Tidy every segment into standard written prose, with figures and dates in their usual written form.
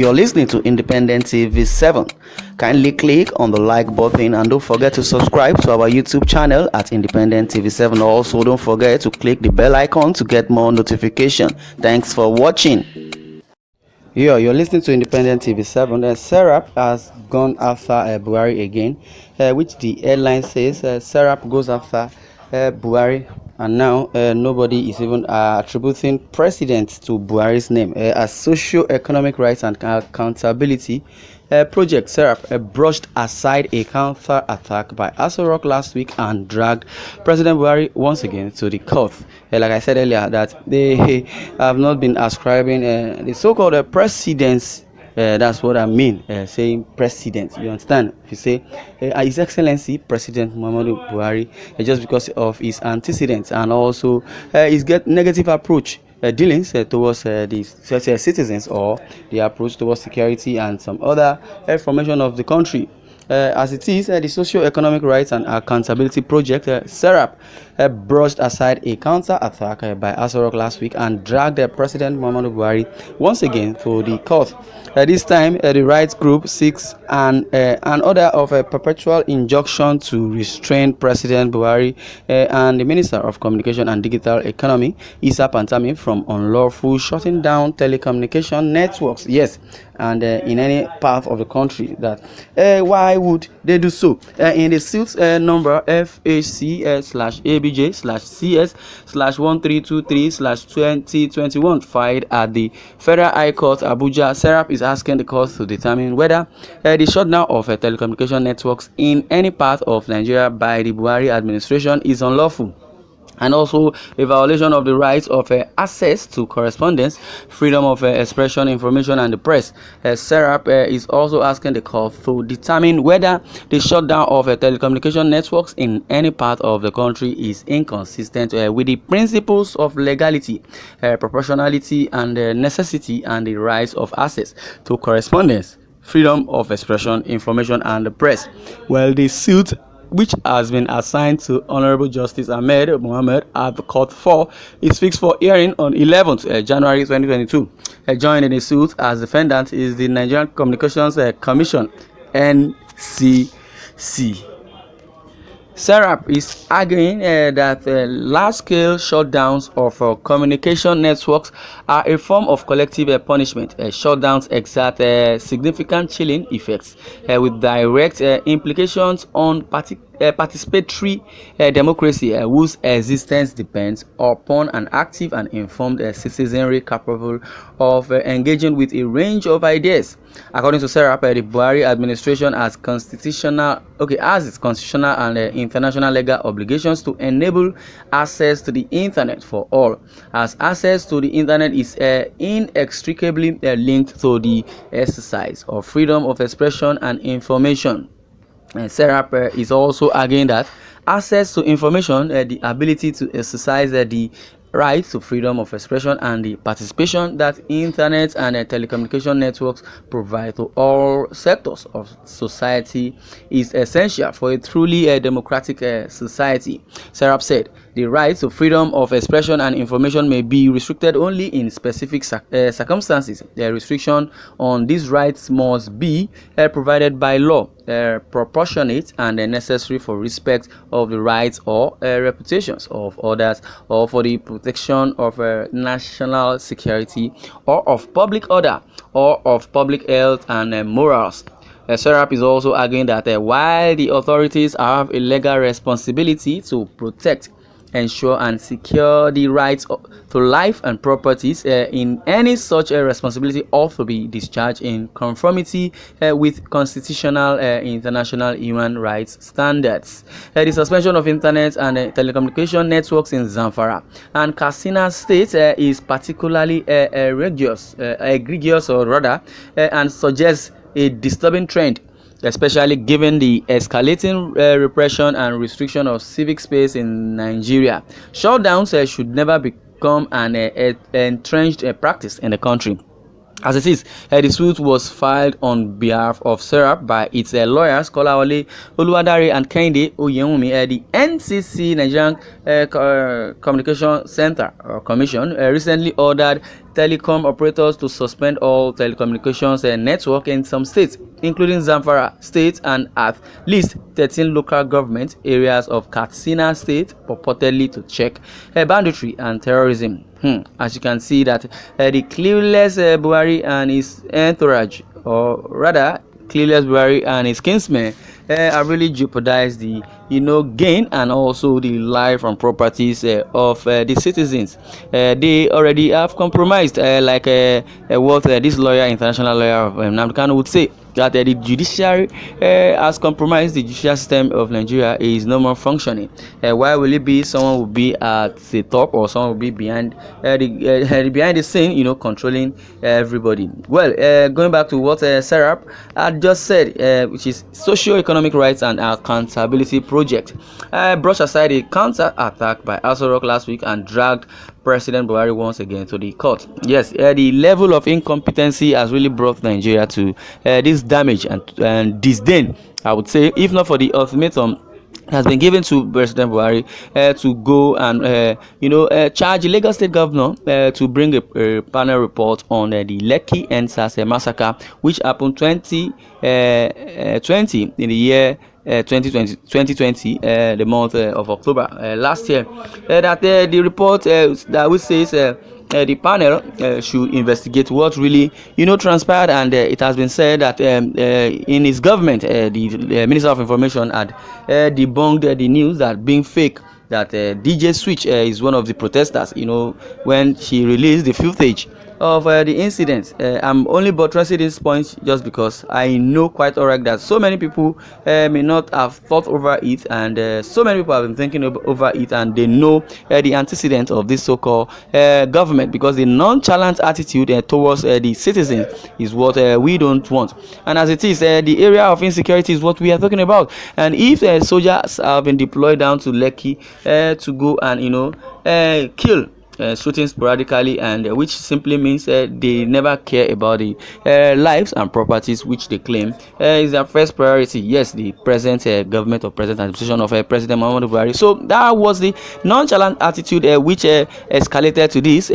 You're listening to Independent TV 7. Kindly click on the like button and don't forget to subscribe to our YouTube channel at Independent TV 7. Also, don't forget to click the bell icon to get more notification. Thanks for watching. You're listening to Independent TV 7. Serap has gone after Buhari again, which the headline says Serap goes after Buhari, and now nobody is even attributing president to Buhari's name. As socio-economic rights and accountability project, Serap brushed aside a counter-attack by Aso last week and dragged President Buhari once again to the court. Like I said earlier, that they have not been ascribing the so-called presidency. That's what I mean, saying president. You understand? If you say His Excellency President Muhammadu Buhari, just because of his antecedents and also his negative approach dealings towards the citizens, or the approach towards security and some other formation of the country. As it is, the Socio-Economic Rights and Accountability Project, Serap, brushed aside a counter-attack by Aso last week and dragged President Muhammadu Buhari once again to the court. This time, the rights group seeks an order of a perpetual injunction to restrain President Buhari and the Minister of Communication and Digital Economy, Issa Pantami, from unlawful shutting down telecommunication networks. Yes, and in any part of the country. That why would they do so? In the suit number FHC/ABJ/CS/1323/2021 filed at the Federal High Court Abuja, Serap is asking the court to determine whether the shutdown of telecommunication networks in any part of Nigeria by the Buhari administration is unlawful, and also a violation of the rights of access to correspondence, freedom of expression, information, and the press. Serap is also asking the court to determine whether the shutdown of telecommunication networks in any part of the country is inconsistent with the principles of legality, proportionality, and necessity, and the rights of access to correspondence, freedom of expression, information, and the press. Well, the suit, which has been assigned to Honorable Justice Ahmed Mohammed at the Court 4, is fixed for hearing on 11th January 2022. Joining the suit as defendant is the Nigerian Communications Commission, NCC. Serap is arguing that large-scale shutdowns of communication networks are a form of collective punishment. Shutdowns exert significant chilling effects with direct implications on participatory democracy, whose existence depends upon an active and informed citizenry capable of engaging with a range of ideas. According to Serap, the Buhari administration has its constitutional and international legal obligations to enable access to the internet for all, as access to the internet is inextricably linked to the exercise of freedom of expression and information. Serap is also arguing that access to information, the ability to exercise the right to freedom of expression, and the participation that internet and telecommunication networks provide to all sectors of society is essential for a truly democratic society. Serap said the right to freedom of expression and information may be restricted only in specific circumstances. The restriction on these rights must be provided by law, proportionate, and necessary for respect of the rights or reputations of others, or for the protection of national security, or of public order, or of public health and morals. Serap is also arguing that while the authorities have a legal responsibility to protect, ensure, and secure the rights to life and properties, in any such responsibility ought to be discharged in conformity with constitutional international human rights standards. The suspension of internet and telecommunication networks in Zamfara and Katsina states is particularly egregious, and suggests a disturbing trend, especially given the escalating repression and restriction of civic space in Nigeria. Shutdowns should never become an entrenched practice in the country. As it is, the suit was filed on behalf of Serap by its lawyers Kolawole Oluwadare and Kehinde Oyewumi. The NCC Nigerian Communication Center Commission recently ordered telecom operators to suspend all telecommunications network in some states, including Zamfara State and at least 13 local government areas of Katsina State, purportedly to check banditry and terrorism. As you can see that the clueless Buhari and his entourage, or rather clueless Buhari and his kinsmen, have really jeopardized the gain and also the life and properties of the citizens. They already have compromised, like what this lawyer, international lawyer of Nnamdi Kanu, would say, that the judiciary has compromised. The judicial system of Nigeria is no more functioning. Why will it be someone will be at the top or someone will be behind the scene, controlling everybody? Well, going back to what Serap had just said, which is socio-economic rights and accountability project, brushed aside a counter attack by Aso Rock last week and dragged President Buhari once again to the court. Yes, the level of incompetency has really brought Nigeria to this damage and disdain, I would say, if not for the ultimatum has been given to President Buhari to go and charge the Lagos State Governor to bring a panel report on the Lekki EndSARS massacre, which happened 2020 in the year 2020, the month of October last year. That the report that which says the panel should investigate what really transpired, and it has been said that in his government, the Minister of Information had debunked the news that being fake, that DJ Switch is one of the protesters, when she released the footage of the incident. I'm only buttressing this point just because I know quite alright that so many people may not have thought over it, and so many people have been thinking over it, and they know the antecedent of this so-called government, because the nonchalant attitude towards the citizens is what we don't want. And as it is, the area of insecurity is what we are talking about. And if soldiers have been deployed down to Lekki to go and kill shooting sporadically, and which simply means they never care about the lives and properties which they claim is their first priority. Yes, the present government or present administration of President Muhammadu Buhari. So that was the nonchalant attitude which escalated to this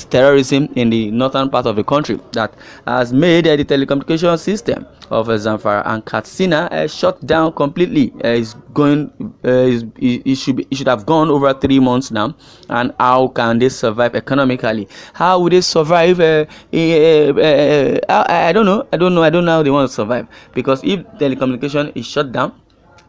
terrorism in the northern part of the country, that has made the telecommunication system of Zamfara and Katsina shut down completely. It should have gone over 3 months now. And how can they survive economically? How would they survive? I don't know how they want to survive, because if telecommunication is shut down,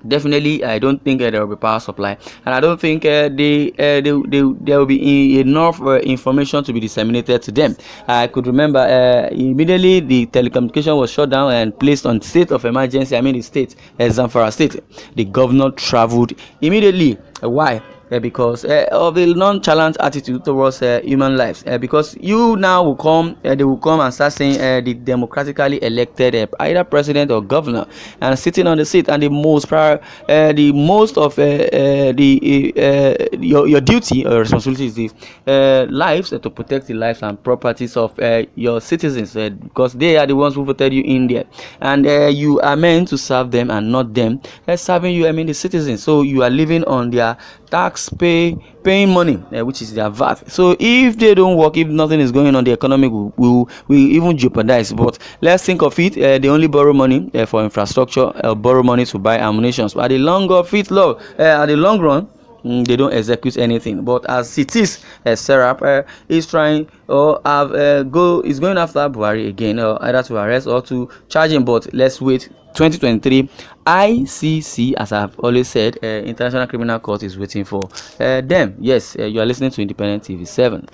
definitely I don't think there will be power supply, and I don't think there will be enough information to be disseminated to them. I could remember immediately the telecommunication was shut down and placed on state of emergency. I mean the state, Zamfara State. The governor traveled immediately. Why? Because of the nonchalant attitude towards human lives. Because you now will come, they will come and start saying the democratically elected either president or governor, and sitting on the seat, and your duty or responsibility is the lives, to protect the lives and properties of your citizens, because they are the ones who voted you in there, and you are meant to serve them and not them serving you. I mean the citizens. So you are living on their paying money, which is their VAT. So if they don't work, if nothing is going on, the economy will even jeopardize. But let's think of it, they only borrow money for infrastructure, borrow money to buy ammunition. But at the long run, they don't execute anything. But as it is, Serap is trying or is going after Buhari again, either to arrest or to charge him. But let's wait. 2023 ICC, as I've always said, International Criminal Court is waiting for them. Yes, you are listening to Independent TV 7.